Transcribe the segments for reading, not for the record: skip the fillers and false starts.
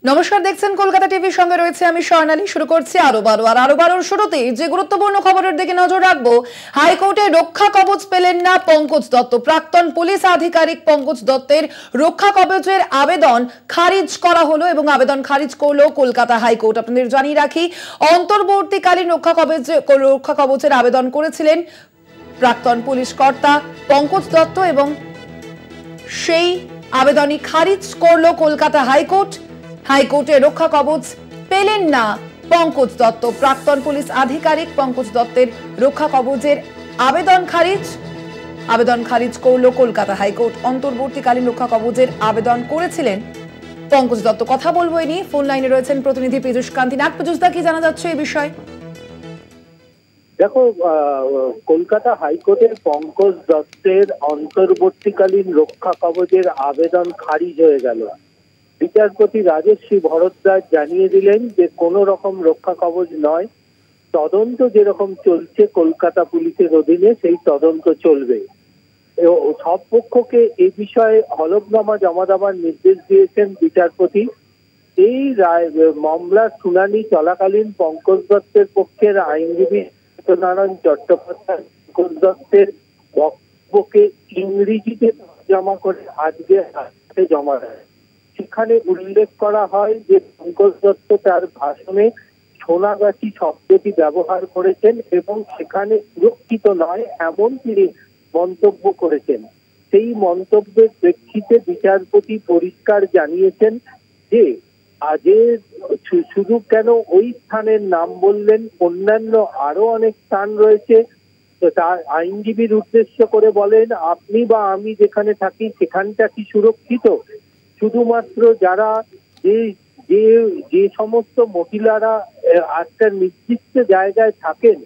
নমস্কার, দেখছেন কলকাতা টিভির সঙ্গে রয়েছে আমি স্বর্ণালী। শুরু করছি আরো বারোর শুরুতেই যে গুরুত্বপূর্ণ খবরের দিকে নজর রাখবো। হাইকোর্টে রক্ষা কবচ পেলেন না পঙ্কজ দত্ত। প্রাক্তন পুলিশ আধিকারিক পঙ্কজ দত্তের রক্ষা কবচের আবেদন খারিজ করা হলো এবং আবেদন খারিজ করলো কলকাতা হাইকোর্ট। আপনাদের জানিয়ে রাখি, অন্তর্বর্তীকালীন রক্ষা কবচের আবেদন করেছিলেন প্রাক্তন পুলিশ কর্তা পঙ্কজ দত্ত এবং সেই আবেদনই খারিজ করলো কলকাতা হাইকোর্ট। হাইকোর্টে রক্ষা কবচ পেলেন না পঙ্কজ দত্ত। প্রাক্তন পুলিশ আধিকারিক পঙ্কজ দত্তের রক্ষা কবচের আবেদন খারিজ করলো কলকাতা হাইকোর্ট। অন্তর্বর্তীকালীন রক্ষা কবচের আবেদন করেছিলেন পঙ্কজ দত্ত। কথা বলবো এই নিয়ে, ফোন লাইনে রয়েছেন প্রতিনিধি পীযূষ কান্তি নাগ। পীযূষ দা, কি জানা যাচ্ছে এই বিষয়ে? দেখো, কলকাতা হাইকোর্টের পঙ্কজ দত্তের অন্তর্বর্তীকালীন রক্ষা কবচের আবেদন খারিজ হয়ে গেল। বিচারপতি রাজশ্রী ভরদ্বাজ জানিয়ে দিলেন যে কোনো রকম রক্ষা কবচ নয়, তদন্ত যেরকম চলছে কলকাতা পুলিশের অধীনে সেই তদন্ত চলবে। সব পক্ষকে এ বিষয়ে হলফনামা জমা দেওয়ার নির্দেশ দিয়েছেন বিচারপতি। এই মামলার শুনানি চলাকালীন পঙ্কজ দত্তের পক্ষের আইনজীবী নারায়ণ চট্টোপাধ্যায় পঙ্কজ দত্তের বক্তব্যকে ইংরেজিতে জমা করে আজকে হাতে জমা দেয়। সেখানে উল্লেখ করা হয় যে পঙ্কজ দত্ত তার ভাষণে সোনাগাছি শব্দটি ব্যবহার করেছেন এবং সেখানে সুরক্ষিত নয় এমন তিনি মন্তব্য করেছেন। সেই মন্তব্যের প্রেক্ষিতে বিচারপতি পরিষ্কার জানিয়েছেন যে শুধু কেন ওই স্থানের নাম বললেন, অন্যান্য আরো অনেক স্থান রয়েছে। তার আইনজীবীর উদ্দেশ্য করে বলেন, আপনি বা আমি যেখানে থাকি সেখানটা কি সুরক্ষিত? শুধুমাত্র যারা যে সমস্ত মহিলারা একটা নির্দিষ্ট জায়গায় থাকেন,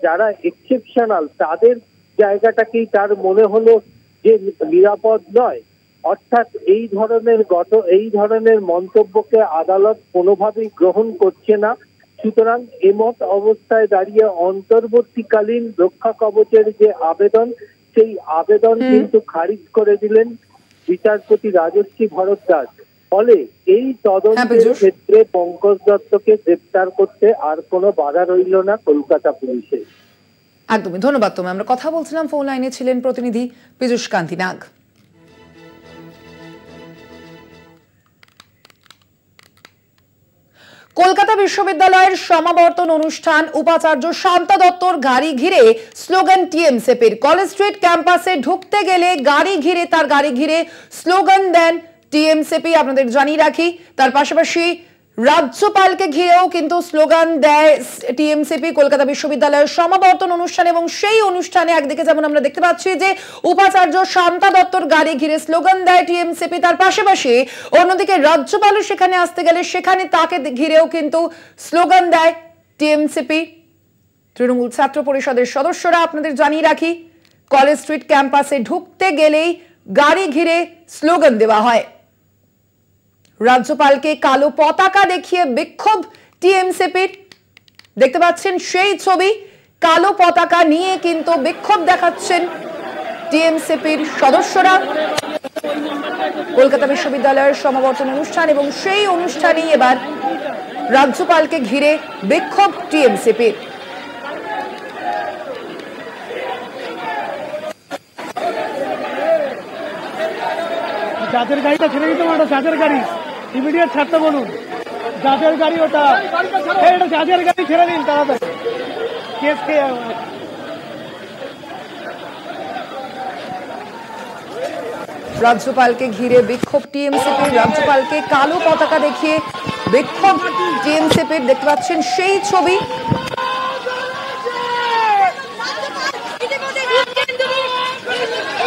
যারা এক্সেপশনাল, তাদের জায়গাটাকেই তার মনে হলো যে নিরাপদ নয়। অর্থাৎ এই ধরনের মন্তব্যকে আদালত কোনোভাবেই গ্রহণ করছে না। সুতরাং এমত অবস্থায় দাঁড়িয়ে অন্তর্বর্তীকালীন রক্ষা কবচের যে আবেদন, সেই আবেদন কিন্তু খারিজ করে দিলেন বিচারপতি রাজশ্রী ভরদ্বাজ। ফলে এই তদন্তের ক্ষেত্রে পঙ্কজ দত্তকে গ্রেপ্তার করতে আর কোনো বাধা রইল না কলকাতা পুলিশের। একদমই ধন্যবাদ। আমরা কথা বলছিলাম, ফোন লাইনে ছিলেন প্রতিনিধি পীযূষ কান্তি নাগ। কলকাতা বিশ্ববিদ্যালয়ের সমাবর্তন অনুষ্ঠান, উপাচার্য শান্তা দত্তর গাড়ি ঘিরে স্লোগান টিএমসিপির। কলেজ স্ট্রিট ক্যাম্পাসে ঢুকতে গেলে তার গাড়ি ঘিরে স্লোগান দেন টিএমসিপি। আপনাদের জানিয়ে রাখি, তার পাশাপাশি রাজ্যপালকে ঘিরেও কিন্তু স্লোগান দেয় টিএমসিপি কলকাতা বিশ্ববিদ্যালয়ের সমাবর্তন অনুষ্ঠান। এবং সেই অনুষ্ঠানে একদিকে যেমন আমরা দেখতে পাচ্ছি যে উপাচার্য শান্তা দত্তর গাড়ি ঘিরে স্লোগান দেয় টিএমসিপি, তার পাশাপাশি অন্যদিকে রাজ্যপালও সেখানে আসতে গেলে সেখানে তাকে ঘিরেও কিন্তু স্লোগান দেয় টিএমসিপি। তৃণমূল ছাত্র পরিষদের সদস্যরা, আপনাদের জানিয়ে রাখি, কলেজ স্ট্রিট ক্যাম্পাসে ঢুকতে গেলেই গাড়ি ঘিরে স্লোগান দেওয়া হয়। রাজ্যপালকে কালো পতাকা দেখিয়ে বিক্ষোভ টিএমসিপির। দেখতে পাচ্ছেন সেই ছবি, কালো পতাকা নিয়ে কিন্তু বিক্ষোভ দেখাচ্ছেন টিএমসিপির সদস্যরা। কলকাতা বিশ্ববিদ্যালয়ের সমাবর্তন অনুষ্ঠান এবং সেই অনুষ্ঠানেই এবার রাজ্যপালকে ঘিরে বিক্ষোভ টিএমসিপির। যাদের গাড়িটা ছেড়ে দিতে ওটা যাদের গাড়ি, ইমিডিয়েট ছাড়তে বলুন। যাদের গাড়ি ওটা যাদের গাড়ি ছেড়ে দিন তাড়াতাড়ি। কেস খেয়ে রাজ্যপালকে ঘিরে বিক্ষোভ টিএমসিপির। রাজ্যপালকে কালো পতাকা দেখিয়ে বিক্ষোভ টিএমসিপির। দেখতে পাচ্ছেন সেই ছবি।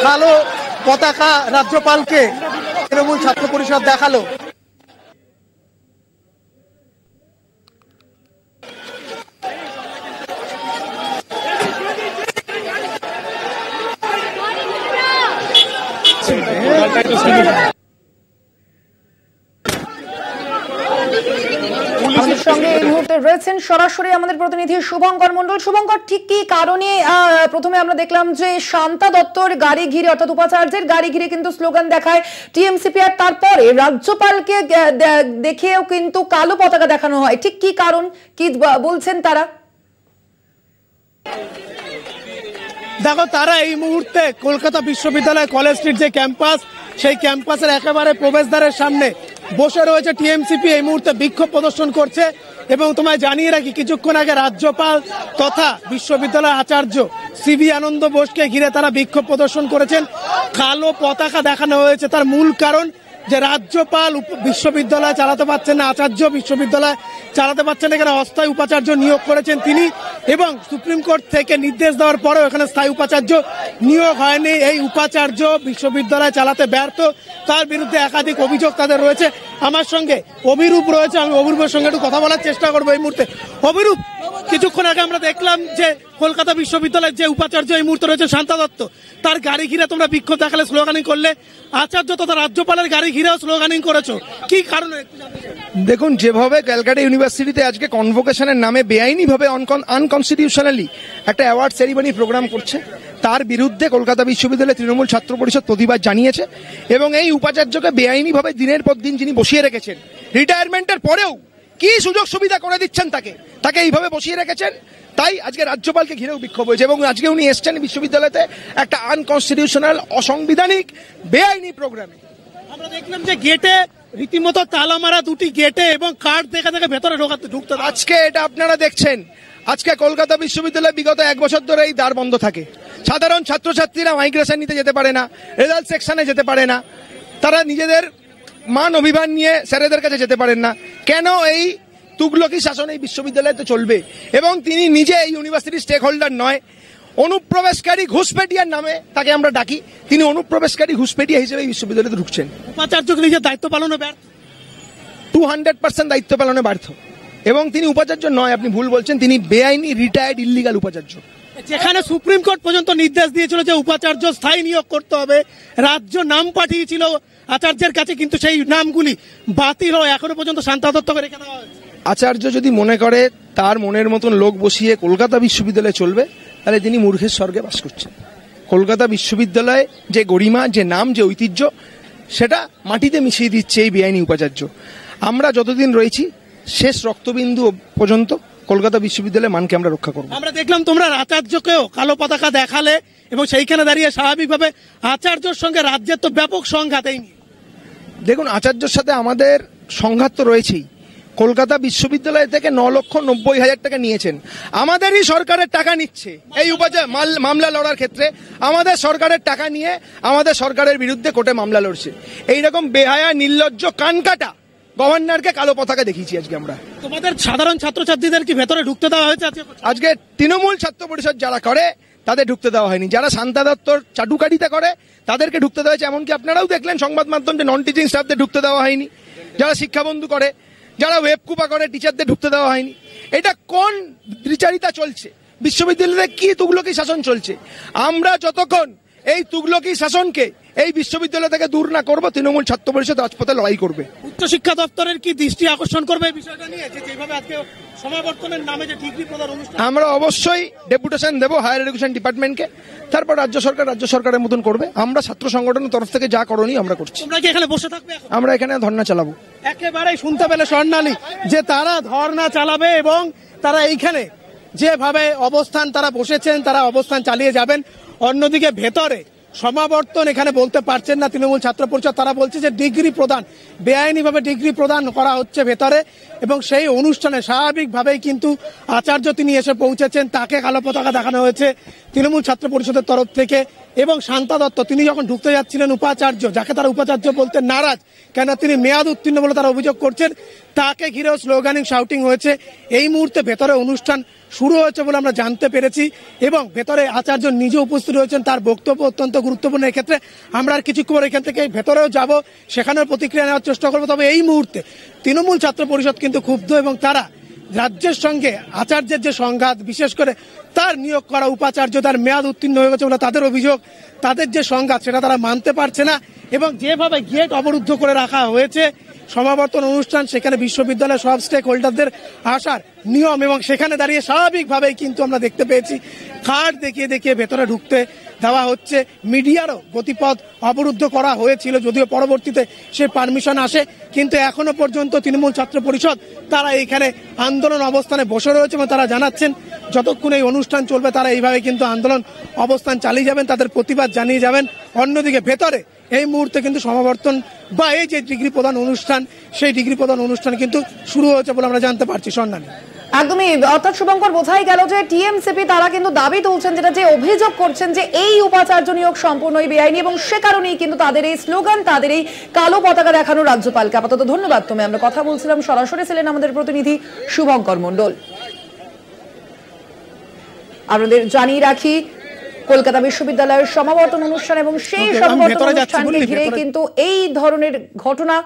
কালো পতাকা রাজ্যপালকে তৃণমূল ছাত্র পরিষদ দেখালো। আমাদের সঙ্গে এই মুহূর্তে রয়েছেন সরাসরি আমাদের প্রতিনিধি শুভঙ্কর মণ্ডল। শুভঙ্কর, ঠিক কি কারণে প্রথমে আমরা দেখলাম যে শান্তা দত্তর গাড়ি ঘিরে অর্থাৎ উপাচার্যের গাড়ি ঘিরে কিন্তু স্লোগান দেখায় টিএমসিপি, আর তারপরে রাজ্যপালকে দেখেও কিন্তু কালো পতাকা দেখানো হয়, ঠিক কি কারণ, কি বলছেন তারা? দেখো, তারা এই মুহূর্তে কলকাতা বিশ্ববিদ্যালয় কলেজ স্ট্রিট যে ক্যাম্পাস, সেই ক্যাম্পাসের একেবারে প্রবেশদ্বারের সামনে বসে রয়েছে টিএমসিপি। এই মুহূর্তে বিক্ষোভ প্রদর্শন করছে এবং তোমায় জানিয়ে রাখি, কিছুক্ষণ আগে রাজ্যপাল তথা বিশ্ববিদ্যালয় আচার্য সিভি আনন্দ বোসকে ঘিরে তারা বিক্ষোভ প্রদর্শন করেছেন। কালো পতাকা দেখানো হয়েছে। তার মূল কারণ যে রাজ্যপাল বিশ্ববিদ্যালয় চালাতে পারছেন না, আচার্য বিশ্ববিদ্যালয় চালাতে পারছেন, এখানে অস্থায়ী উপাচার্য নিয়োগ করেছেন তিনি, এবং সুপ্রিম কোর্ট থেকে নির্দেশ দেওয়ার পরেও এখানে স্থায়ী উপাচার্য নিয়োগ হয়নি। এই উপাচার্য বিশ্ববিদ্যালয় চালাতে ব্যর্থ, তার বিরুদ্ধে একাধিক অভিযোগ তাদের রয়েছে। আমার সঙ্গে অভিরূপ রয়েছে, আমি অভিরূপের সঙ্গে একটু কথা বলার চেষ্টা করবো এই মুহূর্তে। অভিরূপ, কিছুক্ষণ আগে আমরা দেখলাম যে কলকাতা বিশ্ববিদ্যালয়ের যে উপাচার্য এই মুহূর্তে রয়েছে শান্তা দত্ত, তার গাড়ি ঘিরে তোমরা বিক্ষোভ দেখালে, স্লোগানিং করলে, আচার্য তথা রাজ্যপালের গাড়ি ঘিরেও স্লোগানিং করেছো, কি কারণে? দেখুন, যেভাবে ক্যালকাটা ইউনিভার্সিটিতে আজকে কনভোকেশনের নামে বেআইনিভাবে আনকনস্টিটিউশনালি একটা অ্যাওয়ার্ড সেরিমনি প্রোগ্রাম করছে, তার বিরুদ্ধে কলকাতা বিশ্ববিদ্যালয়ের তৃণমূল ছাত্র পরিষদ প্রতিবাদ জানিয়েছে এবং এই উপাচার্যকে বেআইনিভাবে দিনের পর দিন যিনি বসিয়ে রেখেছেন, রিটায়ারমেন্টের পরেও কি সুযোগ সুবিধা করে দিচ্ছেন তাকে এইভাবে বসিয়ে রেখেছেন, তাই আজকে রাজ্যপালকে ঘিরেও বিক্ষোভ হয়েছে। এবং আজকে উনি এসছেন বিশ্ববিদ্যালয়তে একটা আনকনস্টিটিউশনাল, অসাংবিধানিক, বেআইনি প্রোগ্রামে। আমরা দেখলাম যে গেটে রীতিমতো তালা মারা, দুটি গেটে, এবং কার্ড দেখা ভেতরে ঢুকতে। আজকে এটা আপনারা দেখছেন, আজকে কলকাতা বিশ্ববিদ্যালয় বিগত 1 বছর ধরে এই দ্বার বন্ধ থাকে। সাধারণ ছাত্রছাত্রীরা মাইগ্রেশন নিতে যেতে পারে না, রেজাল্ট সেকশনে যেতে পারে না, তারা নিজেদের মান অভিমান নিয়ে স্যারেদের কাছে যেতে পারেন না। কেন এই তুগলকি শাসন এই বিশ্ববিদ্যালয়তে চলবে? এবং তিনি নিজে এই ইউনিভার্সিটির স্টেক হোল্ডার নয়, অনুপ্রবেশকারী ঘুষপেটিয়ার নামে তাকে আমরা ডাকি, তিনি অনুপ্রবেশকারী ঘুষপেটিয়া হিসেবে এই বিশ্ববিদ্যালয়তে ঢুকছেন। উপাচার্য নিজের দায়িত্ব পালনে ব্যর্থ, 200% দায়িত্ব পালনে ব্যর্থ, এবং তিনি উপাচার্য নয়, আপনি ভুল বলছেন, তিনি বেআইনি রিটায়ার্ড ইল্লিগাল উপাচার্য। যেখানে সুপ্রিম কোর্ট পর্যন্ত নির্দেশ দিয়েছিল যে উপাচার্য স্থায়ী নিয়োগ করতে হবে, রাজ্য নাম পাঠিয়েছিল আচার্যের কাছে, কিন্তু সেই নামগুলি বাতিল হয়, এখনো পর্যন্ত শান্তা দত্তকে রেখে দেওয়া হয়েছে। আচার্য যদি মনে করে তার মনের মতন লোক বসিয়ে কলকাতা বিশ্ববিদ্যালয়ে চলবে, তাহলে তিনি মূর্খের স্বর্গে বাস করছেন। কলকাতা বিশ্ববিদ্যালয়ে যে গরিমা, যে নাম, যে ঐতিহ্য, সেটা মাটিতে মিশিয়ে দিচ্ছে এই বেআইনি উপাচার্য। আমরা যতদিন রয়েছি শেষ রক্তবিন্দু পর্যন্ত কলকাতা বিশ্ববিদ্যালয়ের মানকে আমরা রক্ষা করব। আমরা দেখলাম তোমরা আচার্যকেও কালো পতাকা দেখালে, এবং সেইখানে দাঁড়িয়ে স্বাভাবিকভাবে আচার্যর সঙ্গে রাজ্যের তো ব্যাপক সংঘাত। এই দেখুন, আচার্যর সাথে আমাদের সংঘাত তো রয়েছেই। কলকাতা বিশ্ববিদ্যালয় থেকে 9,90,000 টাকা নিয়েছেন, আমাদেরই সরকারের টাকা নিচ্ছে এই মামলা লড়ার ক্ষেত্রে, আমাদের সরকারের টাকা নিয়ে আমাদের সরকারের বিরুদ্ধে কোর্টে মামলা লড়ছে। এইরকম বেহায়া, নির্লজ্জ, কানকাটা গভর্নরকে কালো পতাকা দেখিয়েছি আজকে আমরা। তোমাদের সাধারণ ছাত্রছাত্রীদের কি ভেতরে ঢুকতে দেওয়া হয়েছে? আজকে তৃণমূল ছাত্র পরিষদ যারা করে তাদের ঢুকতে দেওয়া হয়নি, যারা শান্তা দত্তর চাটুকারিতা করে তাদেরকে ঢুকতে দেওয়া হয়েছে। এমনকি আপনারাও দেখলেন সংবাদ মাধ্যম যে নন টিচিং স্টাফদের ঢুকতে দেওয়া হয়নি, যারা শিক্ষাবন্ধু করে, যারা ওয়েবকুপা করে, টিচারদের ঢুকতে দেওয়া হয়নি। এটা কোন দ্বিচারিতা চলছে? বিশ্ববিদ্যালয়ে কি তুগলকি শাসন চলছে? আমরা যতক্ষণ এই তুগলকি শাসনকে এই বিশ্ববিদ্যালয় থেকে দূর না করবো, তৃণমূল ছাত্র পরিষদ রাজপথে লড়াই করবে। উচ্চশিক্ষা দপ্তরের কি দৃষ্টি আকর্ষণ করবে এই বিষয়টা নিয়ে, যেভাবে আজকে সমাবর্তনের নামে যে ডিগ্রি প্রদান অনুষ্ঠান? আমরা অবশ্যই ডেপুটেশন দেবো হায়ার এডুকেশন ডিপার্টমেন্টকে, তারপর রাজ্য সরকারের মতন করবে। আমরা ছাত্র সংগঠনের তরফ থেকে যা করণীয় আমরা করছি। তোমরা কি এখানে বসে থাকবে? আমরা এখানে ধর্ণা চালাবো। একেবারেই শুনতে পেলে স্বর্ণালী যে তারা ধর্ণা চালাবে, এবং তারা এইখানে যেভাবে অবস্থান তারা বসেছেন, তারা অবস্থান চালিয়ে যাবেন। অন্যদিকে ভেতরে সমাবর্তন এখানে বলতে পারছেন না তৃণমূল ছাত্র পরিষদ, তারা বলছে যে ডিগ্রি প্রদান, বেআইনিভাবে ডিগ্রি প্রদান করা হচ্ছে ভেতরে, এবং সেই অনুষ্ঠানে স্বাভাবিকভাবেই কিন্তু আচার্য তিনি এসে পৌঁছেছেন, তাকে কালো পতাকা দেখানো হয়েছে তৃণমূল ছাত্র পরিষদের তরফ থেকে। এবং শান্তা দত্ত তিনি যখন ঢুকতে যাচ্ছিলেন, উপাচার্য যাকে তারা উপাচার্য বলতে নারাজ, কেন তিনি মেয়াদ উত্তীর্ণ বলে তারা অভিযোগ করছেন, তাকে ঘিরেও স্লোগানিং, শাউটিং হয়েছে। এই মুহূর্তে ভেতরে অনুষ্ঠান শুরু হয়েছে বলে আমরা জানতে পেরেছি, এবং ভেতরে আচার্য নিজে উপস্থিত রয়েছেন, তার বক্তব্য অত্যন্ত গুরুত্বপূর্ণ। এক্ষেত্রে আমরা আর কিছুক্ষণ এখান থেকে ভেতরেও যাব, সেখানেও প্রতিক্রিয়া নেওয়ার চেষ্টা করবো। তবে এই মুহূর্তে তৃণমূল ছাত্র পরিষদ কিন্তু ক্ষুব্ধ, এবং তারা রাজ্যের সঙ্গে আচার্যের যে সংঘাত, বিশেষ করে তার নিয়োগ করা উপাচার্য তার মেয়াদ উত্তীর্ণ হয়ে গেছে বলে তাদের অভিযোগ, তাদের যে সংঘাত সেটা তারা মানতে পারছে না এবং যেভাবে গেট অবরুদ্ধ করে রাখা হয়েছে সমাবর্তন অনুষ্ঠান, সেখানে বিশ্ববিদ্যালয়ের সব স্টেক হোল্ডারদের আসার নিয়ম এবং সেখানে দাঁড়িয়ে স্বাভাবিকভাবেই কিন্তু আমরা দেখতে পেয়েছি কার্ড দেখিয়ে দেখিয়ে ভেতরে ঢুকতে দেওয়া হচ্ছে। মিডিয়ারও গতিপথ অবরুদ্ধ করা হয়েছিল, যদিও পরবর্তীতে সে পারমিশন আসে, কিন্তু এখনো পর্যন্ত তৃণমূল ছাত্র পরিষদ তারা এইখানে আন্দোলন অবস্থানে বসে রয়েছে এবং তারা জানাচ্ছেন যতক্ষণ এই অনুষ্ঠান চলবে তারা এইভাবে কিন্তু আন্দোলন অবস্থান চালিয়ে যাবেন, তাদের প্রতিবাদ জানিয়ে যাবেন। অন্যদিকে ভেতরে এই মুহূর্তে কিন্তু সমাবর্তন বা এই যে ডিগ্রি প্রদান অনুষ্ঠান, সেই ডিগ্রি প্রদান অনুষ্ঠান কিন্তু শুরু হয়েছে বলে আমরা জানতে পারছি। সন্ধানী একদমই, অর্থাৎ শুভঙ্কর বোঝাই গেল যে টিএমসিপি তারা কিন্তু দাবি তুলছেন, যেটা যে অভিযোগ করছেন যে এই উপাচার্য নিয়োগ সম্পূর্ণই বেআইনি এবং সে কারণেই কিন্তু তাদের এই স্লোগান, তাদের এই কালো পতাকা দেখানো রাজ্যপালকে। আপাতত ধন্যবাদ। তুমি আমরা কথা বলছিলাম, সরাসরি ছিলেন আমাদের প্রতিনিধি শুভঙ্কর মণ্ডল। আপনাদের জানিয়ে রাখি কলকাতা বিশ্ববিদ্যালয়ের সমাবর্তন অনুষ্ঠান এবং সেই সমাবর্তন অনুষ্ঠানকে ঘিরে কিন্তু এই ধরনের ঘটনা।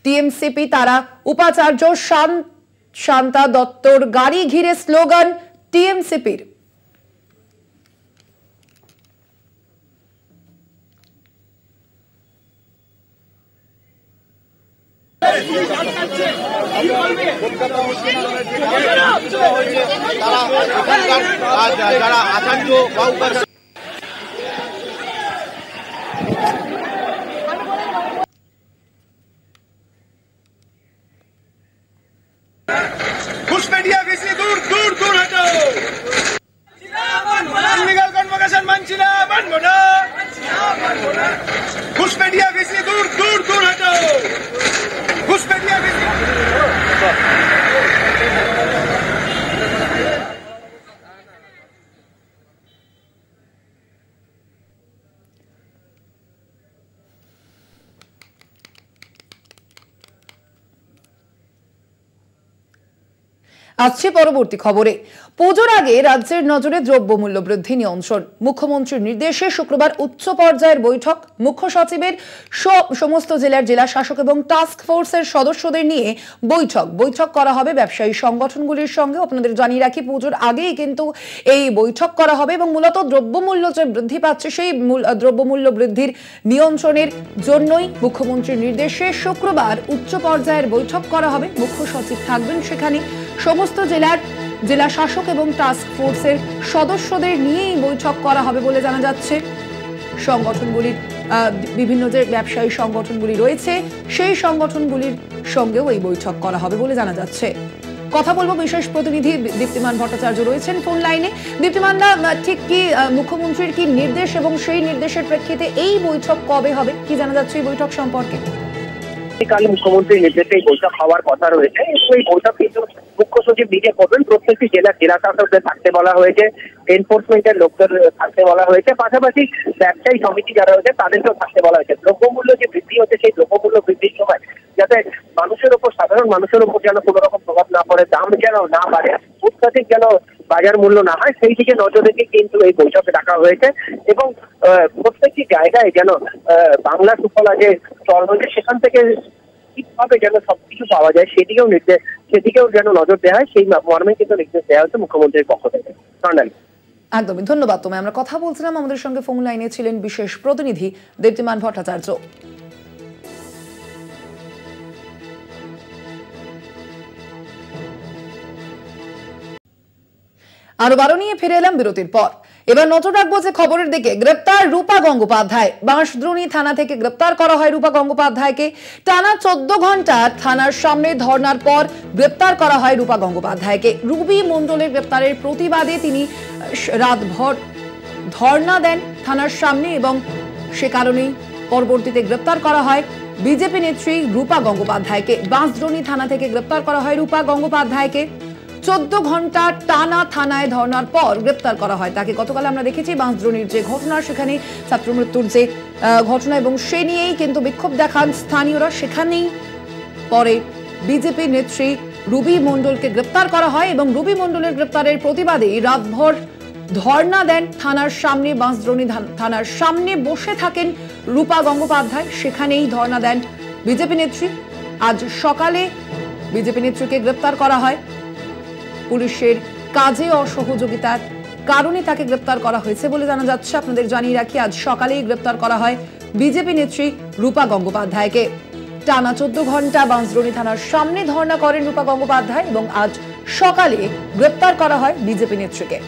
টিএমসিপি তারা উপাচার্য শান্তা দত্তর গাড়ি ঘিরে স্লোগান টিএমসিপির। যারা আচার্য বা উপাচার্য ঘুষপেটিয়া বেশি দূর দূর দূর হটো ইলিগাল কনভোকেশন মানছি না, মানবো না। ঘুষপেটিয়া বেশি দূর দূর দূর হটো ঘুষপেটিয়া বেশি। আসছে পরবর্তী খবরে। পুজোর আগে রাজ্যের নজরে দ্রব্যমূল্য বৃদ্ধি নিয়ন্ত্রণ। মুখ্যমন্ত্রীর নির্দেশে শুক্রবার উচ্চ পর্যায়ের বৈঠক। মুখ্য সচিবের সমস্ত জেলার জেলা শাসক এবং টাস্ক ফোর্সের সদস্যদের নিয়ে বৈঠক করা হবে ব্যবসায়ী সংগঠনগুলির সঙ্গে। আপনাদের জানিয়ে রাখি পুজোর আগেই কিন্তু এই বৈঠক করা হবে এবং মূলত দ্রব্যমূল্য যে বৃদ্ধি পাচ্ছে সেই দ্রব্যমূল্য বৃদ্ধির নিয়ন্ত্রণের জন্যই মুখ্যমন্ত্রীর নির্দেশে শুক্রবার উচ্চ পর্যায়ের বৈঠক করা হবে। মুখ্য সচিব থাকবেন সেখানে। সমস্ত জেলার জেলা শাসক এবং টাস্ক ফোর্সের সদস্যদের নিয়েই বৈঠক করা হবে বলে জানা যাচ্ছে। সংগঠনগুলির বিভিন্ন যে ব্যবসায়ী সংগঠনগুলি রয়েছে সেই সংগঠনগুলির সঙ্গেও এই বৈঠক করা হবে বলে জানা যাচ্ছে। কথা বলবো বিশেষ প্রতিনিধি দীপ্তিমান ভট্টাচার্য রয়েছেন ফোন লাইনে। দীপ্তিমান দা, ঠিক কি মুখ্যমন্ত্রীর কি নির্দেশ এবং সেই নির্দেশের প্রেক্ষিতে এই বৈঠক কবে হবে, কি জানা যাচ্ছে এই বৈঠক সম্পর্কে? কাল মুখ্যমন্ত্রীর নির্দেশে এই বৈঠক হওয়ার কথা রয়েছে। এই বৈঠক কিন্তু মুখ্য সচিব নিজে করবেন। প্রত্যেকটি জেলা শাসকদের থাকতে বলা হয়েছে, এনফোর্সমেন্টের লোকদের থাকতে বলা হয়েছে, পাশাপাশি ব্যবসায়ী সমিতি যারা রয়েছে তাদেরকেও থাকতে বলা হয়েছে। দ্রব্যমূল্য যে বৃদ্ধি হচ্ছে সেই দ্রব্যমূল্য বৃদ্ধির সময় যাতে মানুষের উপর, সাধারণ মানুষের উপর যেন কোনো রকম প্রভাব না পড়ে, দাম যেন না বাড়ে, অত্যাধিক যেন বাজার মূল্য না হয়, সেই দিকে নজর রেখে কিন্তু এই বৈঠকে ডাকা হয়েছে এবং প্রত্যেকটি জায়গায় যেন বাংলা সুফলা যে চল হয়েছে সেখান থেকে ঠিকভাবে যেন সবকিছু পাওয়া যায় সেদিকেও যেন নজর দেওয়া হয়, সেই মর্মে কিন্তু নির্দেশ দেওয়া হচ্ছে মুখ্যমন্ত্রীর পক্ষ থেকে। একদমই ধন্যবাদ তোমায়। আমরা কথা বলছিলাম, আমাদের সঙ্গে ফোন লাইনে ছিলেন বিশেষ প্রতিনিধি দীপ্তিমান ভট্টাচার্য। আরো 12 নিয়ে ফিরে এলাম বিরতির পর। এবার নজর রাখবো যে খবরের দিকে। গ্রেপ্তার রূপা গঙ্গোপাধ্যায়। বাঁশদ্রোণী থানা থেকে গ্রেপ্তার করা হয় রূপা গঙ্গোপাধ্যায়কে। টানা 14 ঘন্টা থানার সামনে ধর্নার পর গ্রেপ্তার করা হয় রূপা গঙ্গোপাধ্যায়কে। রুবি মণ্ডলের গ্রেপ্তারের প্রতিবাদে তিনি রাতভর ধর্ণা দেন থানার সামনে এবং সে কারণেই পরবর্তীতে গ্রেপ্তার করা হয় বিজেপি নেত্রী রূপা গঙ্গোপাধ্যায়কে। বাঁশদ্রোণী থানা থেকে গ্রেপ্তার করা হয় রূপা গঙ্গোপাধ্যায়কে। 14 ঘন্টা টানা থানায় ধর্নার পর গ্রেপ্তার করা হয় তাকে। গতকাল আমরা দেখেছি বাঁশদ্রোণীর যে ঘটনা, সেখানে ছাত্র মৃত্যুর যে ঘটনা এবং সে নিয়েই কিন্তু বিক্ষোভ দেখান স্থানীয়রা। সেখানেই পরে বিজেপি নেত্রী রুবি মণ্ডলকে গ্রেপ্তার করা হয় এবং রুবি মণ্ডলের গ্রেপ্তারের প্রতিবাদে রাতভর ধর্ণা দেন থানার সামনে। বাঁশদ্রোণী থানার সামনে বসে থাকেন রূপা গঙ্গোপাধ্যায়, সেখানেই ধর্ণা দেন বিজেপি নেত্রী। আজ সকালে বিজেপি নেত্রীকে গ্রেপ্তার করা হয় পুলিশের কাজে অসহযোগিতার কারণে তাকে গ্রেপ্তার করা হয়েছে বলে জানা যাচ্ছে। আপনাদের জানিয়ে রাখি, আজ সকালেই গ্রেপ্তার করা হয় বিজেপি নেত্রী রূপা গঙ্গোপাধ্যায়কে। টানা 14 ঘন্টা বাঁশদ্রোণী থানার সামনে ধর্ণা করেন রূপা গঙ্গোপাধ্যায় এবং আজ সকালে গ্রেপ্তার করা হয় বিজেপি নেত্রীকে।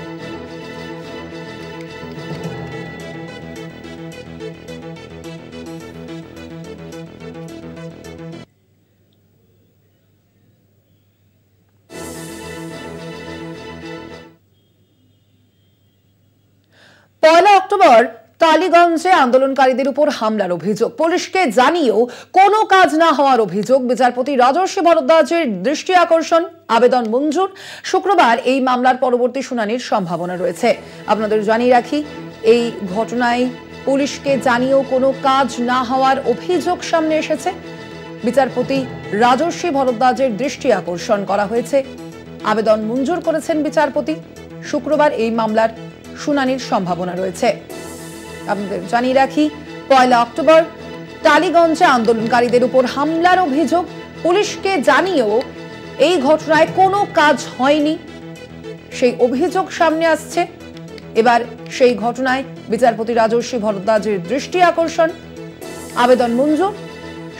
পয়লা অক্টোবর টালিগঞ্জে আন্দোলনকারীদের উপর হামলার অভিযোগ, পুলিশকে জানিয়েও কোনো কাজ না হওয়ার অভিযোগ। বিচারপতি রাজর্ষি ভরদ্বাজের দৃষ্টি আকর্ষণ, আবেদন মঞ্জুর। শুক্রবার এই মামলার পরবর্তী শুনানির সম্ভাবনা রয়েছে। আপনাদের জানিয়ে রাখি, এই ঘটনায় পুলিশকে জানিয়েও কোনো কাজ না হওয়ার অভিযোগ সামনে এসেছে। বিচারপতি রাজর্ষি ভরদ্বাজের দৃষ্টি আকর্ষণ করা হয়েছে, আবেদন মঞ্জুর করেছেন বিচারপতি। শুক্রবার এই মামলার শুনানির সম্ভাবনা রয়েছে। আপনাদের জানিয়ে রাখি, পয়লা অক্টোবর টালিগঞ্জে আন্দোলনকারীদের উপর হামলার অভিযোগ, পুলিশকে জানিয়েও এই ঘটনায় কোনো কাজ হয়নি, সেই অভিযোগ সামনে আসছে। এবার সেই ঘটনায় বিচারপতি রাজর্ষি ভরদ্বাজের দৃষ্টি আকর্ষণ, আবেদন মঞ্জুর।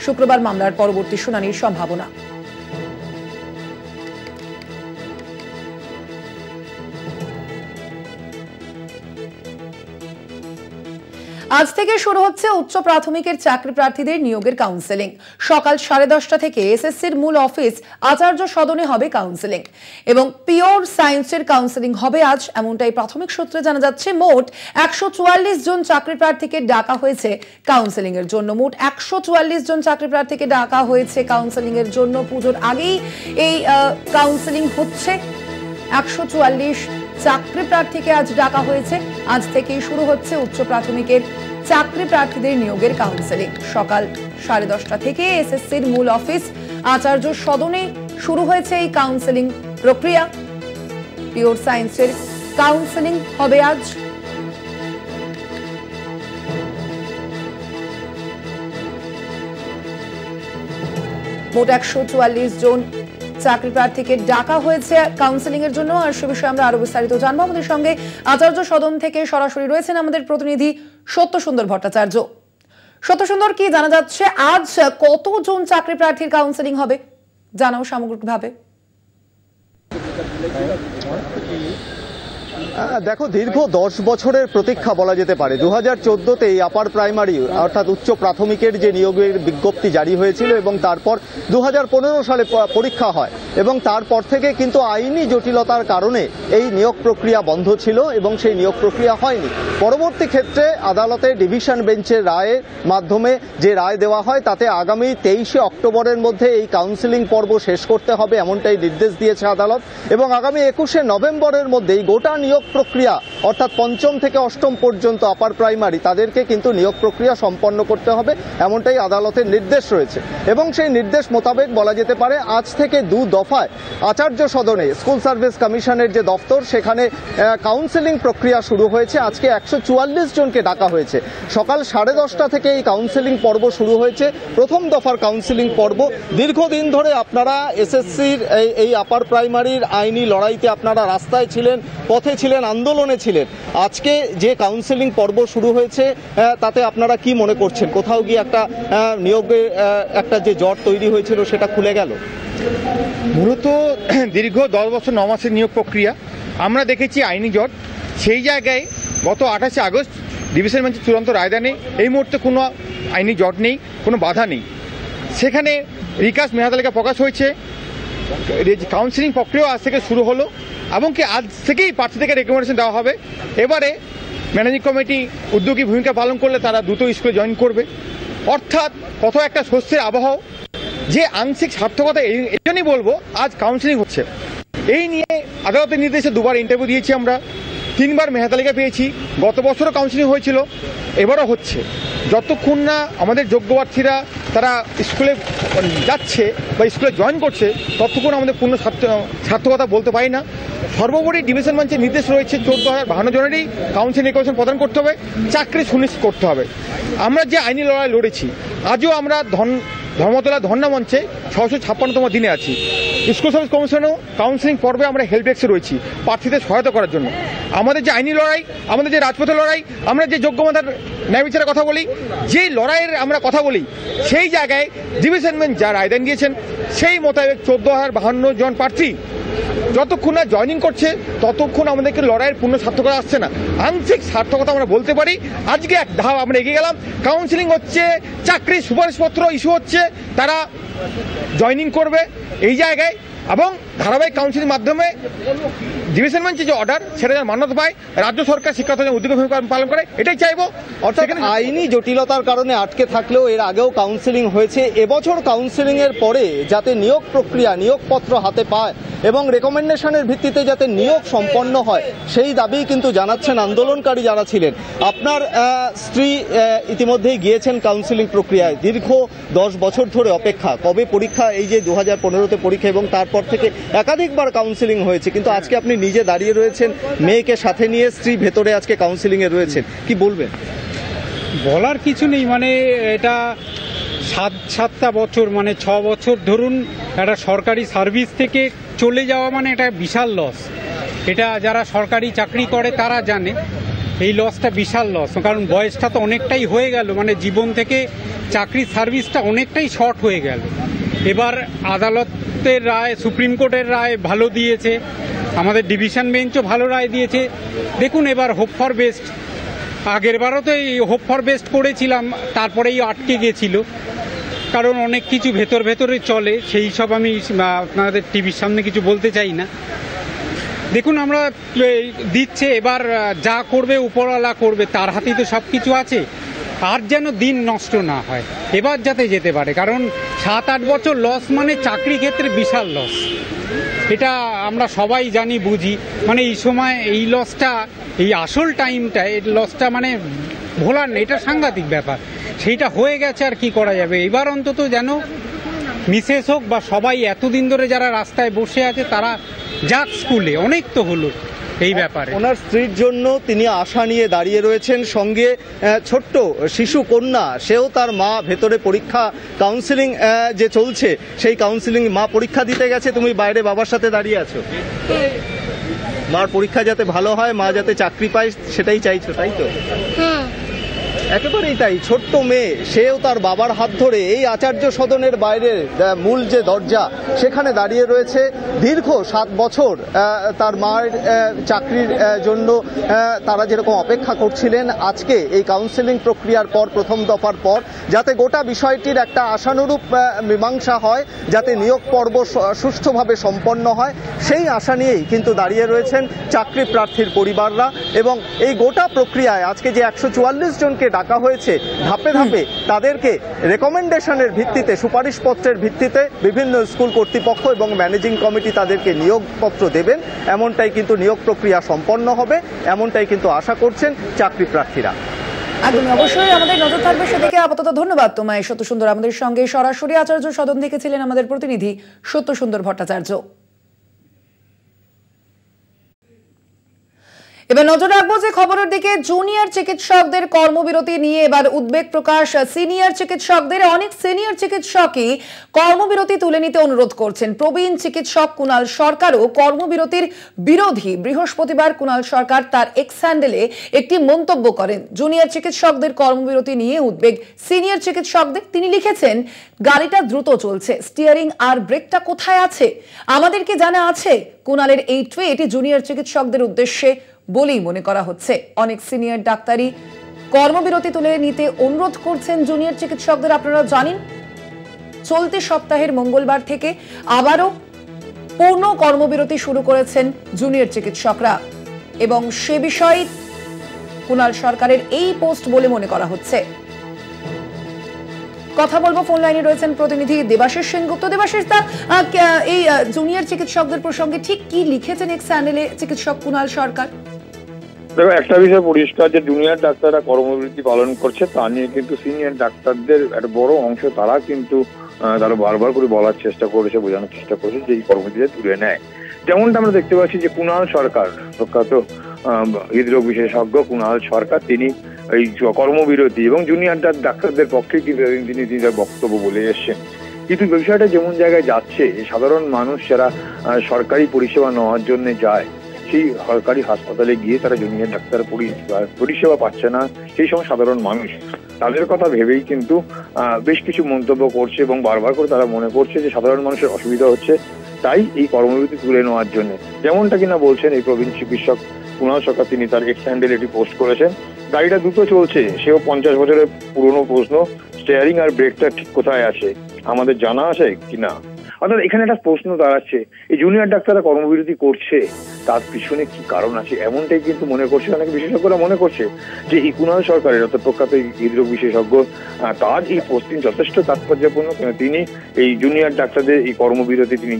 শুক্রবার মামলার পরবর্তী শুনানির সম্ভাবনা। আজ থেকে শুরু হচ্ছে উচ্চ প্রাথমিকের চাকরি প্রার্থীদের নিয়োগের কাউন্সেলিং। সকাল 10:30 থেকে এসএসসির মূল অফিস আচার্য সদনে হবে কাউন্সেলিং এবং পিওর সায়েন্সের কাউন্সেলিং হবে আজ, এমনটাই প্রাথমিক সূত্রে জানা যাচ্ছে। মোট 144 জন চাকরি প্রার্থীকে ডাকা হয়েছে কাউন্সেলিং এর জন্য। মোট 144 জন চাকরি প্রার্থীকে ডাকা হয়েছে কাউন্সেলিং এর জন্য। পুজোর আগেই এই কাউন্সেলিং হচ্ছে। 144 চাকরি প্রার্থীকে আজ ডাকা হয়েছে। আজ থেকেই শুরু হচ্ছে উচ্চ প্রাথমিকের চাকরি প্রার্থীদের নিয়োগের কাউন্সেলিং। সকাল 10:30 থেকে এসএসসির মূল অফিস আচার্য সদনে শুরু হয়েছে এই কাউন্সেলিং প্রক্রিয়া। পিওর সায়েন্সের কাউন্সেলিং হবে আজ। মোট 144 জন চাকরি প্রার্থীকে ডাকা হয়েছে কাউন্সেলিং এর জন্য। আর সে বিষয়ে আমরা আরো বিস্তারিত জানবো। আমাদের সঙ্গে আচার্য সদন থেকে সরাসরি রয়েছেন আমাদের প্রতিনিধি সত্যসুন্দর ভট্টাচার্য। সত্যসুন্দর, কি জানা যাচ্ছে, আজ কতজন চাকরি প্রার্থীর কাউন্সেলিং হবে জানাও সামগ্রিকভাবে। দেখো, দীর্ঘ 10 বছরের প্রতীক্ষা বলা যেতে পারে। 2014-তে এই আপার প্রাইমারি অর্থাৎ উচ্চ প্রাথমিকের যে নিয়োগের বিজ্ঞপ্তি জারি হয়েছিল এবং তারপর 2015 সালে পরীক্ষা হয় এবং তারপর থেকে কিন্তু আইনি জটিলতার কারণে এই নিয়োগ প্রক্রিয়া বন্ধ ছিল এবং সেই নিয়োগ প্রক্রিয়া হয়নি। পরবর্তী ক্ষেত্রে আদালতে ডিভিশন বেঞ্চের রায়ের মাধ্যমে যে রায় দেওয়া হয় তাতে আগামী 23 অক্টোবরের মধ্যে এই কাউন্সেলিং পর্ব শেষ করতে হবে, এমনটাই নির্দেশ দিয়েছে আদালত। এবং আগামী 21 নভেম্বরের মধ্যেই গোটা নিয়োগ প্রক্রিয়া অর্থাৎ 5ম থেকে 8ম পর্যন্ত আপার প্রাইমারি তাদেরকে কিন্তু নিয়োগ প্রক্রিয়া সম্পন্ন করতে হবে, এমনটাই আদালতের নির্দেশ রয়েছে। এবং সেই নির্দেশ মোতাবেক বলা যেতে পারে আজ থেকে 2 দফায় আচার্য সদনে স্কুল সার্ভিস কমিশনের যে দপ্তর সেখানে কাউন্সেলিং প্রক্রিয়া শুরু হয়েছে। আজকে 144 জনকে ডাকা হয়েছে। সকাল 10:30 থেকে এই কাউন্সেলিং পর্ব শুরু হয়েছে, প্রথম দফার কাউন্সেলিং পর্ব। দীর্ঘদিন ধরে আপনারা এসএসসির এই আপার প্রাইমারির আইনি লড়াইতে আপনারা রাস্তায় ছিলেন, পথে ছিলেন, আন্দোলনে ছিলেন। আজকে যে কাউন্সেলিং পর্ব শুরু হয়েছে তাতে আপনারা কি মনে করছেন? কোথাও গিয়ে একটা নিয়োগের একটা যে জট তৈরি হয়েছিল সেটা খুলে গেল? মূলত দীর্ঘ 10 বছর 9 মাসের নিয়োগ প্রক্রিয়া আমরা দেখেছি আইনি জট। সেই জায়গায় গত 28 আগস্ট ডিভিশন বেঞ্চের চূড়ান্ত রায় দেয় নেই। এই মুহূর্তে কোনো আইনি জট নেই, কোনো বাধা নেই। সেখানে রিকাস মেধাতালিকা প্রকাশ হয়েছে, কাউন্সেলিং প্রক্রিয়া আজ থেকে শুরু হলো এবং কি আজ থেকেই প্রার্থীদেরকে রেকমেন্ডেশন দেওয়া হবে। এবারে ম্যানেজিং কমিটি উদ্যোগী ভূমিকা পালন করলে তারা দ্রুত স্কুলে জয়েন করবে। অর্থাৎ কত একটা স্বস্তির আবহাওয়া, যে আংশিক সার্থকতা এই জন্যই বলবো আজ কাউন্সেলিং হচ্ছে। এই নিয়ে আদালতের নির্দেশে 2বার ইন্টারভিউ দিয়েছি আমরা, 3বার মেধাতালিকা পেয়েছি। গত বছরও কাউন্সেলিং হয়েছিল, এবারও হচ্ছে। যতক্ষণ না আমাদের যোগ্য প্রার্থীরা তারা স্কুলে যাচ্ছে বা স্কুলে জয়েন করছে ততক্ষণ আমাদের পূর্ণ সার্থকতা বলতে পারি না। সর্বোপরি ডিভিশন বেঞ্চের নির্দেশ রয়েছে 14,052 জনেরই কাউন্সেলিং রেকমেন্ডেশন প্রদান করতে হবে, চাকরি সুনিশ্চিত করতে হবে। আমরা যে আইনি লড়াই লড়েছি, আজও আমরা ধর্মতলা ধর্ণা মঞ্চে 656তম দিনে আছি। স্কুল সার্ভিস কমিশনেও কাউন্সিলিং পর্বে আমরা হেল্প ডেস্কে রয়েছি প্রার্থীদের সহায়তা করার জন্য। আমাদের যে আইনি লড়াই, আমাদের যে রাজপথের লড়াই, আমরা যে যোগ্যমাতার ন্যায় বিচারের কথা বলি, যেই লড়াইয়ের আমরা কথা বলি, সেই জায়গায় ডিভিশন বেঞ্চ যা রায়দান দিয়েছেন সেই মোতাবেক 14,052 জন প্রার্থী যতক্ষণ না জয়েনিং করছে ততক্ষণ আমাদেরকে লড়াইয়ের পূর্ণ সার্থকতা আসছে না। আংশিক সার্থকতা আমরা বলতে পারি। আজকে এক ধাপ আমরা এগিয়ে গেলাম, কাউন্সিলিং হচ্ছে, চাকরির সুপারিশপত্র ইস্যু হচ্ছে, তারা জয়েনিং করবে এই জায়গায়, এবং ধারাবাহিক কাউন্সিলিং মাধ্যমে ডিভিশন বেঞ্চে যে অর্ডার সেটা যেন মান্যতা পায়, রাজ্য সরকার শিক্ষার্থীদের উদ্যোগী ভূমিকা পালন করে, এটাই চাইবো। অর্থাৎ আইনি জটিলতার কারণে আটকে থাকলেও এর আগেও কাউন্সিলিং হয়েছে, এবছর কাউন্সিলিং এর পরে যাতে নিয়োগ প্রক্রিয়া, নিয়োগপত্র হাতে পায় এবং রেকমেন্ডেশনের ভিত্তিতে যাতে নিয়োগ সম্পন্ন হয় সেই দাবি কিন্তু জানাচ্ছেন আন্দোলনকারী যারা ছিলেন। আপনার স্ত্রী ইতিমধ্যেই গিয়েছেন কাউন্সিলিং প্রক্রিয়ায়, দীর্ঘ 10 বছর ধরে অপেক্ষা, কবে পরীক্ষা, এই যে 2015-তে পরীক্ষা এবং তারপর থেকে একাধিকবার কাউন্সিলিং হয়েছে, কিন্তু আজকে আপনি নিজে দাঁড়িয়ে রয়েছেন, মেয়েকে সাথে নিয়ে, স্ত্রী ভেতরে আজকে কাউন্সিলিং এ রয়েছেন, কি বলবেন? বলার কিছু নেই, মানে এটা 7টা বছর, মানে 6 বছর ধরুন একটা সরকারি সার্ভিস থেকে চলে যাওয়া মানে এটা বিশাল লস। এটা যারা সরকারি চাকরি করে তারা জানে এই লসটা বিশাল লস, কারণ বয়সটা তো অনেকটাই হয়ে গেল, মানে জীবন থেকে চাকরির সার্ভিসটা অনেকটাই শর্ট হয়ে গেল। এবার আদালতের রায়, সুপ্রিম কোর্টের রায় ভালো দিয়েছে, আমাদের ডিভিশন বেঞ্চও ভালো রায় দিয়েছে। দেখুন এবার হোপ ফর বেস্ট, আগের বারও তো এই হোপ ফর বেস্ট করেছিলাম, তারপরেই আটকে গেছিল, কারণ অনেক কিছু ভেতরে চলে, সেই সব আমি আপনাদের টিভির সামনে কিছু বলতে চাই না। দেখুন আমরা দিচ্ছে, এবার যা করবে উপরওয়ালা করবে, তার হাতেই তো সব কিছু আছে। আর যেন দিন নষ্ট না হয়, এবার যাতে যেতে পারে, কারণ 7-8 বছর লস মানে চাকরি ক্ষেত্রে বিশাল লস, এটা আমরা সবাই জানি বুঝি। মানে এই সময় এই লসটা, এই আসল টাইমটা, এই লসটা মানে ভোলার নেই, এটা সাংঘাতিক ব্যাপার। সেইটা হয়ে গেছে, আর কি করা যাবে। এবার অন্তত যেন মিসেস হোক বা সবাই এতদিন ধরে যারা রাস্তায় বসে আছে তারা যাক স্কুলে, অনেক তো হলো এই ব্যাপারে। ওনার স্ত্রীর জন্য তিনি আশা নিয়ে দাঁড়িয়ে রয়েছেন, সঙ্গে ছোট্ট শিশু কন্যা, সেও তার মা ভেতরে পরীক্ষা, কাউন্সিলিং যে চলছে সেই কাউন্সিলিং, মা পরীক্ষা দিতে গেছে, তুমি বাইরে বাবার সাথে দাঁড়িয়ে আছো। মার পরীক্ষা যাতে ভালো হয়, মা যাতে চাকরি পায় সেটাই চাইছো, তাই তো? একেবারেই তাই। ছোট্ট মেয়ে, সেও তার বাবার হাত ধরে এই আচার্য সদনের বাইরের মূল যে দরজা সেখানে দাঁড়িয়ে রয়েছে। দীর্ঘ 7 বছর তার মায়ের চাকরির জন্য তারা যেরকম অপেক্ষা করছিলেন, আজকে এই কাউন্সিলিং প্রক্রিয়ার পর, প্রথম দফার পর, যাতে গোটা বিষয়টির একটা আশানুরূপ মীমাংসা হয়, যাতে নিয়োগ পর্ব সুষ্ঠুভাবে সম্পন্ন হয়, সেই আশা নিয়েই কিন্তু দাঁড়িয়ে রয়েছেন চাকরি প্রার্থীর পরিবাররা। এবং এই গোটা প্রক্রিয়ায় আজকে যে 144 জনকে ডাকা হয়েছে, ধাপে ধাপে তাদেরকে রেকমেন্ডেশনের ভিত্তিতে, সুপারিশপত্রের ভিত্তিতে বিভিন্ন স্কুল কর্তৃপক্ষ এবং ম্যানেজিং কমিটি তাদেরকে নিয়োগপত্র দেবেন, এমনটাই কিন্তু নিয়োগ প্রক্রিয়া সম্পন্ন হবে, এমনটাই কিন্তু আশা করছেন চাকরি প্রার্থীরা। একদমই, অবশ্যই আমাদের নজর থাকবে সেদিকে। আপাতত ধন্যবাদ তোমায় সত্য সুন্দর। আমাদের সঙ্গে সরাসরি আচার্য সদন থেকে ছিলেন আমাদের প্রতিনিধি সত্য সুন্দর ভট্টাচার্য। এবার নজর রাখবো যে খবরের দিকে। জুনিয়র চিকিৎসকদের কর্মবিরতি নিয়ে এবার উদ্বেগ প্রকাশ সিনিয়র চিকিৎসকদের। অনেক সিনিয়র চিকিৎসকই কর্মবিরতি তুলে নিতে অনুরোধ করছেন। প্রবীণ চিকিৎসক কুণাল সরকারও কর্মবিরতির বিরোধী। বৃহস্পতিবার কুণাল সরকার তার এক্স হ্যান্ডেলে একটি মন্তব্য করেন। জুনিয়র চিকিৎসকদের কর্মবিরতি নিয়ে উদ্বেগ সিনিয়র চিকিৎসকদের। তিনি লিখেছেন, গাড়িটা দ্রুত চলছে, স্টিয়ারিং আর ব্রেকটা কোথায় আছে? আমাদেরকে জানা আছে? কুণালের এই টুইট জুনিয়র চিকিৎসকদের উদ্দেশ্যে বলেই মনে করা হচ্ছে। অনেক সিনিয়র ডাক্তারই কর্মবিরতি তুলে নিতে অনুরোধ করছেন জুনিয়র চিকিৎসকদের। আপনারা জানেন, চলতি সপ্তাহের মঙ্গলবার থেকে আবারও পূর্ণ কর্মবিরতি শুরু করেছেন জুনিয়র চিকিৎসকরা, এবং সে বিষয়ে কুণাল সরকারের এই পোস্ট বলে মনে করা হচ্ছে। কথা বলবো, ফোন লাইনে রয়েছেন প্রতিনিধি দেবাশিস সেনগুপ্ত। দেবাশিস দা, এই জুনিয়র চিকিৎসকদের প্রসঙ্গে ঠিক কি লিখেছেন এক্স হ্যান্ডেলে চিকিৎসক কুণাল সরকার? দেখো, একটা বিষয় পরিষ্কার যে জুনিয়র ডাক্তাররা কর্মবিরতি পালন করছে, তা নিয়ে কিন্তু সিনিয়র ডাক্তারদের একটা বড় অংশ তারা কিন্তু তারা বারবার করে বলার চেষ্টা করেছে, বোঝানোর চেষ্টা করেছে যে এই কর্মবিরতি তুলে নেয়। যেমনটা আমরা দেখতে পাচ্ছি যে কুণাল সরকার, প্রখ্যাত হৃদরোগ বিশেষজ্ঞ কুণাল সরকার, তিনি এই কর্মবিরতি এবং জুনিয়র ডাক্তারদের পক্ষে কিন্তু তিনি তার বক্তব্য বলে এসছেন। কিন্তু বিষয়টা যেমন জায়গায় যাচ্ছে, সাধারণ মানুষ যারা সরকারি পরিষেবা নেওয়ার জন্য যায়, সেই সরকারি হাসপাতালে গিয়ে তারা জুনিয়র ডাক্তার পরিষেবা পাচ্ছে না, সেই সময় সাধারণ মানুষ তাদের কথা ভেবেই কিন্তু বেশ কিছু মন্তব্য করছে এবং বারবার করে তারা মনে করছে যে সাধারণ মানুষের অসুবিধা হচ্ছে, তাই এই কর্মবিরতি তুলে নেওয়ার জন্য। যেমনটা কিনা বলছেন এই প্রবীণ চিকিৎসক কুণাল সরকার, তিনি তার এক্স হ্যান্ডেল এটি পোস্ট করেছেন। গাড়িটা দ্রুত চলছে, সেও 50 বছরের পুরনো প্রশ্ন, স্টিয়ারিং আর ব্রেকটা ঠিক কোথায় আছে আমাদের জানা আছে কিনা। অর্থাৎ এখানে একটা প্রশ্ন দাঁড়াচ্ছে, এই জুনিয়র ডাক্তাররা কর্মবিরতি করছে তার পিছনে কি কারণ আছে, এমনটাই কিন্তু মনে করছে অনেক বিশেষজ্ঞরা মনে করছে যে এই কুণাল সরকারের, অর্থাৎ প্রখ্যাত হৃদরোগ বিশেষজ্ঞ, তার এই পোস্টিং যথেষ্ট তাৎপর্যপূর্ণ। তিনি এই জুনিয়র ডাক্তারদের এই কর্মবিরতি, তিনি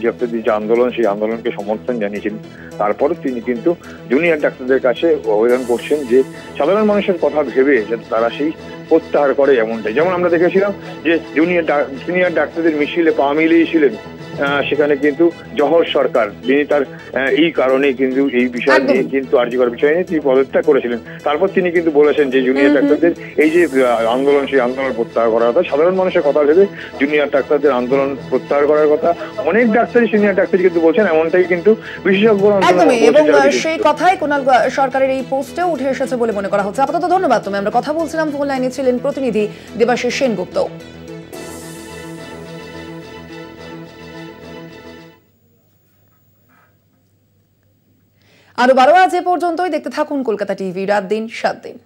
যে আন্দোলন, সেই আন্দোলনকে সমর্থন জানিয়েছেন। তারপর তিনি কিন্তু জুনিয়র ডাক্তারদের কাছে আবেদন করছেন যে সাধারণ মানুষের কথা ভেবে যাতে তারা সেই প্রত্যাহার করে, এমনটাই। যেমন আমরা দেখেছিলাম যে সিনিয়র ডাক্তারদের মিছিলে পা মিলিয়েছিলেন, সেখানে কিন্তু জহর সরকার, যিনি তার এই কারণে কিন্তু এই বিষয় নিয়ে কিন্তু আর্যকর বিষয় নিয়ে তিনি পদত্যাগ করেছিলেন। তারপর তিনি কিন্তু বলেছেন যে জুনিয়র ডাক্তারদের এই যে আন্দোলন, সেই আন্দোলন প্রত্যাহার করার কথা, সাধারণ মানুষের কথা ভেবে জুনিয়র ডাক্তারদের আন্দোলন প্রত্যাহার করার কথা অনেক ডাক্তারই, সিনিয়র ডাক্তার কিন্তু বলছেন, এমনটাই কিন্তু বিশেষজ্ঞরা। এবং সেই কথাই কুণাল সরকারের এই পোস্টেও উঠে এসেছে বলে মনে করা হচ্ছে। আপাতত ধন্যবাদ। তুমি আমরা কথা বলছিলাম, ফোন লাইনে ছিলেন প্রতিনিধি দেবাশিস সেনগুপ্ত। আরো 12 আজ এ পর্যন্তই। দেখতে থাকুন কলকাতা টিভি, রাত দিন 7 দিন।